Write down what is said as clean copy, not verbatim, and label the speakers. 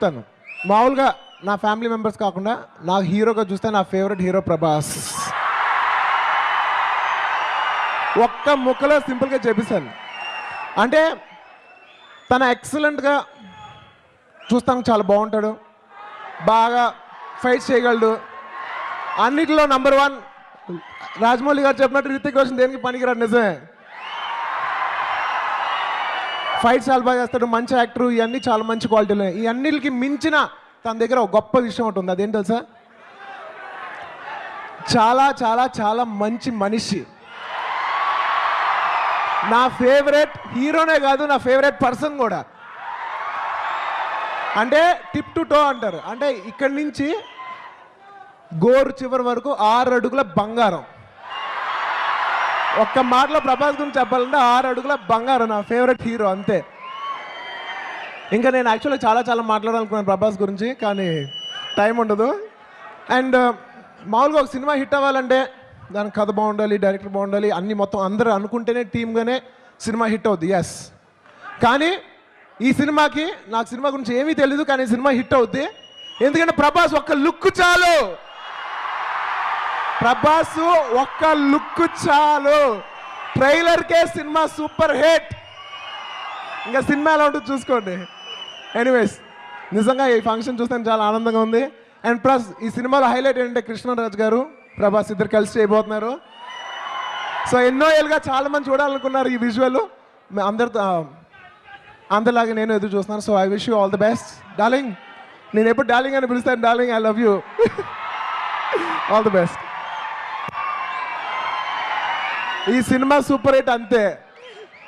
Speaker 1: చెప్తాను. మామూలుగా నా ఫ్యామిలీ మెంబర్స్ కాకుండా నాకు హీరోగా చూస్తే నా ఫేవరెట్ హీరో ప్రభాస్. ఒక్క ముక్కలో సింపుల్గా చెప్పేశాను. అంటే తన ఎక్సలెంట్గా చూస్తానికి చాలా బాగుంటాడు, బాగా ఫైట్ చేయగలడు, అన్నిటిలో నంబర్ 1. రాజమౌళి గారు చెప్పినట్టు రితిక్ రోషన్ దేనికి పనికిరాడు, నిజమే. ఫైట్ చాలా బాగా చేస్తాడు, మంచి యాక్టర్, ఇవన్నీ చాలా మంచి క్వాలిటీలు. ఈ అన్నిటికి మించిన తన దగ్గర ఒక గొప్ప విషయం ఒకటి ఉంది. అదేంటి తెలుసా? చాలా చాలా చాలా మంచి మనిషి. నా ఫేవరెట్ హీరోనే కాదు, నా ఫేవరెట్ పర్సన్ కూడా. అంటే టిప్ టు టో అంటారు, అంటే ఇక్కడి నుంచి గోరు చివరి వరకు 6 అడుగుల బంగారం. ఒక్క మాటలో ప్రభాస్ గురించి చెప్పాలంటే 6 అడుగుల బంగారం, నా ఫేవరెట్ హీరో, అంతే. ఇంకా నేను యాక్చువల్గా చాలా చాలా మాట్లాడాలనుకున్నాను ప్రభాస్ గురించి, కానీ టైం ఉండదు. అండ్ మామూలుగా ఒక సినిమా హిట్ అవ్వాలంటే దానికి కథ బాగుండాలి, డైరెక్టర్ బాగుండాలి, అన్నీ మొత్తం అందరూ అనుకుంటేనే టీమ్గానే సినిమా హిట్ అవుద్ది. ఎస్, కానీ ఈ సినిమాకి నాకు సినిమా గురించి ఏమీ తెలీదు, కానీ సినిమా హిట్ అవుద్ది. ఎందుకంటే ప్రభాస్ ఒక్క లుక్ చాలు, ప్రభాస్ ఒక్క లుక్ చాలు, ట్రైలర్కే సినిమా సూపర్ హిట్. ఇంకా సినిమా ఎలా ఉంటుంది చూసుకోండి. ఎనీవేస్, నిజంగా ఈ ఫంక్షన్ చూస్తే చాలా ఆనందంగా ఉంది. అండ్ ప్లస్ ఈ సినిమాలో హైలైట్ ఏంటంటే కృష్ణరాజు గారు ప్రభాస్ ఇద్దరు కలిసి చేయబోతున్నారు. సో ఎన్నో ఏళ్ళుగా చాలా మంది చూడాలనుకున్నారు ఈ విజువల్, అందరిలాగా నేను ఎదురు చూస్తున్నాను. So I wish you all the best darling. నేను ఎప్పుడు డార్లింగ్ అని పిలుస్తాను. Darling, I love you. All the best. ఈ సినిమా సూపర్ హిట్ అంతే.